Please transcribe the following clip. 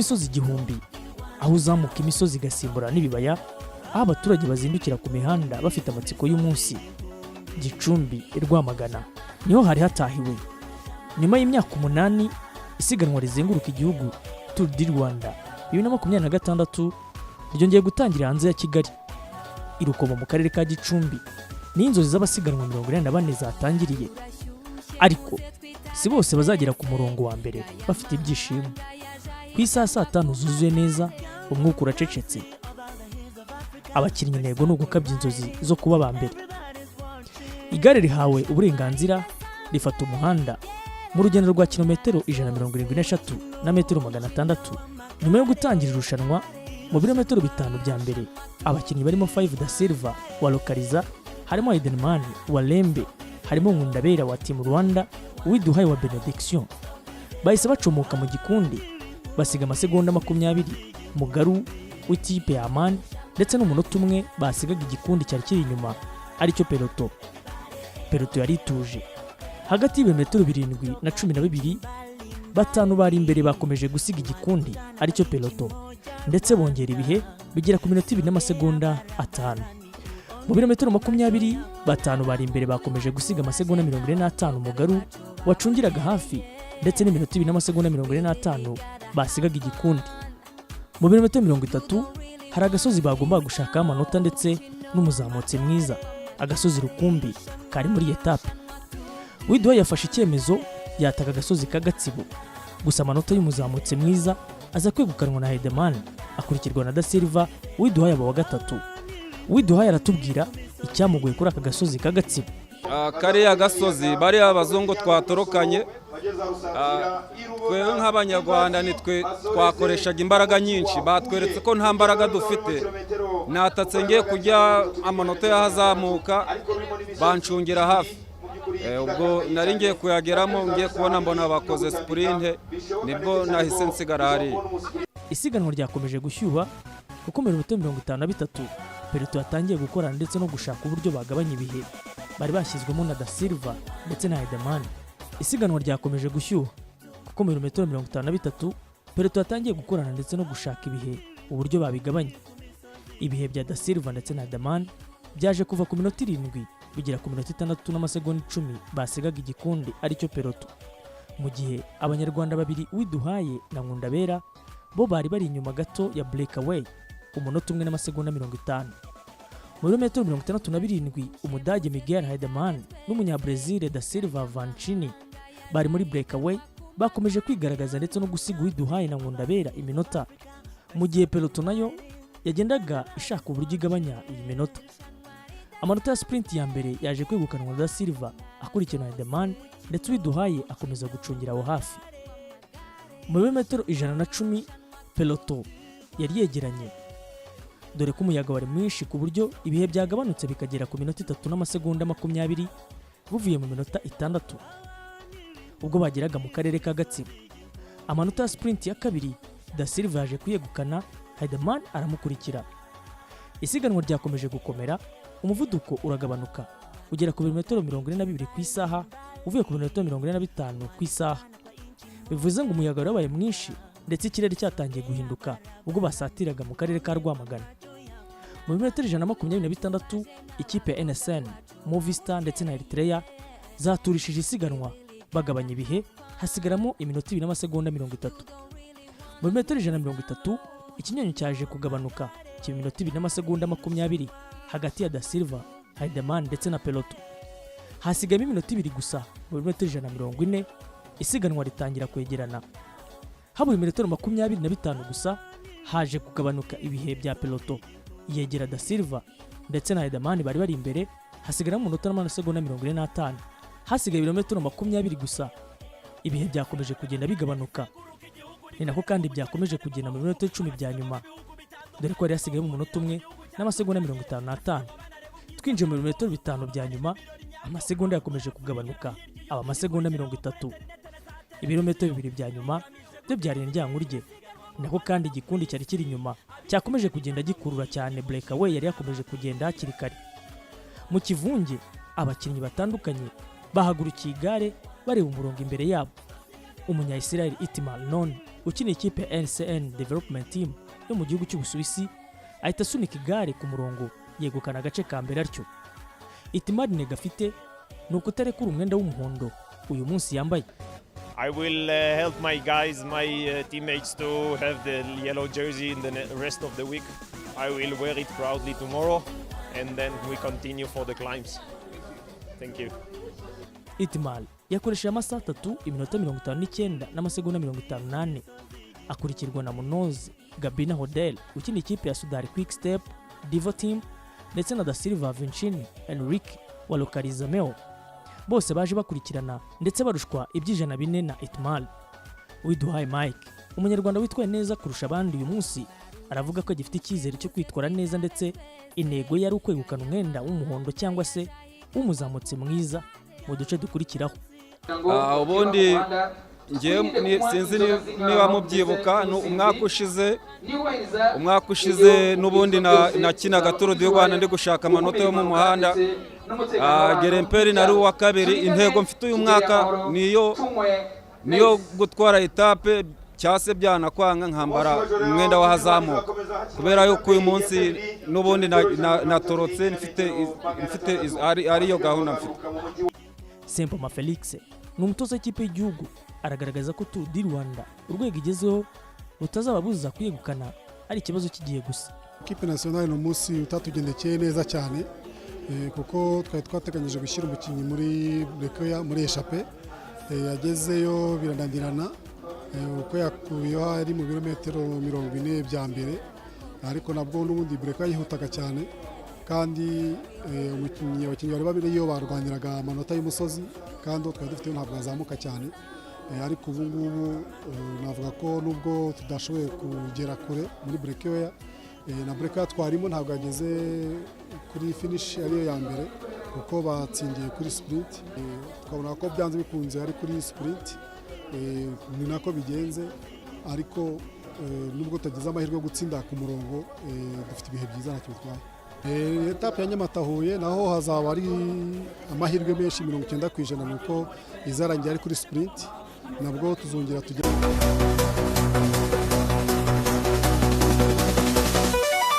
n'imisozi igihumbi, aho uzamuka imisozi igasimbura n'ibibaya, aho abaturage bazindukira ku mihanda bafite amatsiko y'umunsi. Gicumbi, Rwamagana niho hari hatahiwe. Nyuma y'imyaka 8 isiganwa rizenguruka igihugu Tour du Rwanda 2026 ryongeye gutangira hanze ya Kigali. Irukomo mu karere ka Gicumbi ni inzozi z'abasiganwa 44 zatangiriye, ariko si bose bazagera ku murongo wa mbere bafite ibyishimo. Ku isaha 5 zuzuye neza, umwuka uracecetse. Abakinnyi intego no gukabya inzozi zo kuba ba mbere. Igare rihawe uburenganzira rifata umuhanda mu rugendo rwa kilometero 173 na metero 600 nyuma yo gutangira irushanwa. Mu birometero 5 bya mbere, abakinnyi barimo Five da Silva wa Lokaliza, harimo Edenman wa Lembe, harimo Nkundabera wa Team Rwanda, Uwiduhaye wa Benediction, bahise bacomoka mu gikundi basiga amasegonda 20 Mugaru w'ikipe ya Amani ndetse n'umunota umwe basigaga igikundi cyari kiri inyuma aricyo peloto. Peloto yari ituje hagati y'ibirometero 7 na 12. Batanu bari imbere bakomeje gusiga igikundi aricyo peloto, ndetse bongera ibihe bigera ku minota 2 n'amasegonda 5. Mu birometero 20, batanu bari imbere bakomeje gusiga amasegonda 45 Mugaru wacungiraga hafi, ndetse n'iminota 2 n'amasegonda 45 basigaga igikundi. Mu birometero 30 hari agasozi bagomba gushaka amanota ndetse n'umuzamutse mwiza, agasozi Rukumbi kari muri etape. Uwiduhaye yafashe icyemezo yataka agasozi ka Gatsibo, gusa amanota y'umuzamutse mwiza aza kwegukanwa na Edenman akurikirwa na Da Silva. Uwiduhaye aba wa gatatu. Uwiduhaye aratubwira icyamugoye kuri aka gasozi ka Gatsibo. Kariya gasozi bari abazungu twatorokanye, twe nk'abanyarwanda nitwe twakoreshaga imbaraga nyinshi, batweretse ko nta mbaraga dufite. Natatse ngiye kujya amanota yahazamuka bancungira hafi, ubwo nari ngiye kuyageramo, ngiye kubona mbona bakoze sprint, nibwo nahise nsigara hariya. Isiganwa ryakomeje gushyuha kuko mu birometero 53 peloto yatangiye gukorana ndetse no gushaka uburyo bagabanya ibihe bari bashyizwemo na Da Silva ndetse na Edenman. Isiganwa ryakomeje gushyuha kuko mu birometero 53 peloto yatangiye gukorana ndetse no gushaka ibihe uburyo babigabanya. Ibihe bya Da Silva ndetse na Edenman byaje kuva ku minota 7 bigera ku minota 6 n'amasegonda 10 basigaga igikundi aricyo peloto, mu gihe abanyarwanda babiri Uwiduhaye na Nkundabera bo bari bari inyuma gato ya Breakaway umunota 1 n'amasegonda 50. Mu birometero 67 Umudage Miguel Heidemann n'Umunyabrazil Da Silva Vancini bari muri Breakaway bakomeje kwigaragaza ndetse no gusiga Uwiduhaye na Nkundabera iminota, mu gihe peloto nayo yagendaga ishaka uburyo igabanya iyi minota. Amanota ya sprint ya mbere yaje kwegukanwa na Da Silva akurikirana na Edenman, ndetse Uwiduhaye akomeza gucungira aho hafi. Mu birometero 110 peloto yari yegeranye, dore ko umuyaga wari mwinshi ku buryo ibihe byagabanutse bikagera ku minota 3 n'amasegonda 20 buvuye mu minota 6 ubwo bageraga mu karere ka Gatsibo. Amanota ya sprint ya kabiri Da Silva yaje kuyegukana, Heidemann aramukurikira. Isiganwa ryakomeje gukomera, umuvuduko uragabanuka ugera ku birometero 42 ku isaha uvuye ku birometero 45 ku isaha. Bivuze ngo umuyaga warabaye mwinshi ndetse ikirere cyatangiye guhinduka ubwo basatiraga mu karere ka Rwamagana. Mu birometero 126 ikipe ya NSN, Movistar ndetse na Eritrea zaturishije isiganwa bagabanya ibihe, hasigaramo iminota 2 n'amasegonda 30. Mu birometero 130 ikinyonyo cyaje kugabanuka kiba iminota 2 n'amasegonda 20 hagati ya Da Silva, Heidemann ndetse na peloto. Hasigamo iminota 2 gusa mu birometero 140 isiganwa ritangira kwegerana. Habura iminota 25 gusa haje kugabanuka ibihe bya peloto yegera Da Silva ndetse na Heidemann bari bari imbere, hasigaramo umunota n'amasegonda 45. Hasigaye ibirometero 20 gusa ibihe byakomeje kugenda bigabanuka, ni nako kandi byakomeje kugenda mu minota 10 bya nyuma, dore ko yari hasigaye mu munota 1 n'amasegonda 55. Twinjiye mu birometero 5 bya nyuma, amasegonda yakomeje kugabanuka aba amasegonda 30. Ibirometero 2 bya nyuma byo byari indyankurye, nako kandi igikundi cyari kiri inyuma cyakomeje kugenda gikurura cyane. Breakaway yari yakomeje kugenda hakiri kare. Mu kivunge abakinnyi batandukanye bahagurukiye igare bareba umurongo imbere yabo. Umunya-Israel Itamar Non ukina ikipe ya LCN Development Team yo mu gihugu cy'Ubusuwisi ahita asunika igare ku murongo yegukana agace ka mbere atyo. Itimari Negafite ni ukutarekura umwenda w'umuhondo uyu munsi yambaye. I will help my guys, my teammates to have the yellow jersey in the rest of the week. I will wear it proudly tomorrow and then we continue for the climbs. Thank you. Itimari yakoresheje amasaha 3 iminota 59 n'amasegonda 58 akurikirwa na Munoz Gabina Hodel ukina ikipe ya Sudari Quick Step Divo Team ndetse na Da Silva Vincini Enrique wa Localizameo. Bose baje bakurikirana ndetse barushwa iby'ijana 4 na Itimari. Uwiduhaye Mike umunyarwanda witwaye neza kurusha abandi uyu munsi aravuga ko agifite icyizere cyo kwitwara neza ndetse intego yari ukwegukana umwenda w'umuhondo cyangwa se w'umuzamutse mwiza mu duce dukurikiraho. Ubundi ngiye sinzi niba mubyibuka umwaka ushize n'ubundi nakinaga Tour du Rwanda ndi gushaka amanota yo mu muhanda. Geremperi nari uwa kabiri. Intego mfite uyu mwaka niyo gutwara etape cyase byanakwanga nkambara umwenda wahazamuka kubera yuko uyu munsi n'ubundi natorotse mfite ariyo gahunda mfite. Sempoma Felix ni umutoza w'ikipe y'igihugu aragaragaza ko Tour du Rwanda urwego igezeho rutazababuza kwegukana ari ikibazo kigiye gusa. Ikipe nationale no munsi utatugendekeye neza cyane kuko twari twateganyije gushyira umukinnyi muri Brekoya muri Echappe yagezeyo birananirana uko yakuyeho ari mu birometero 40 bya mbere ariko nabwo n'ubundi Brekoya yihutaga cyane kandi abakinnyi bari babiri iyo barwaniraga amanota y'umusozi kandi twari dufite ntabwo azamuka cyane ariko ubu ngubu navuga ko nubwo tudashoboye kugera kure muri Brekoya na Brekoya twarimo ntabwo yageze kuri finish ariyo ya mbere kuko batsindiye kuri sprint. Twabona ko byanze bikunze ari kuri sprint ni nako bigenze ariko nubwo tugeze amahirwe yo gutsinda ku murongo dufite ibihe byiza ntacyo bitwaye. Etape ya Nyamata Huye naho hazaba ari amahirwe menshi 90% nuko izarangiye ari kuri sprint nabwo tuzongera tugera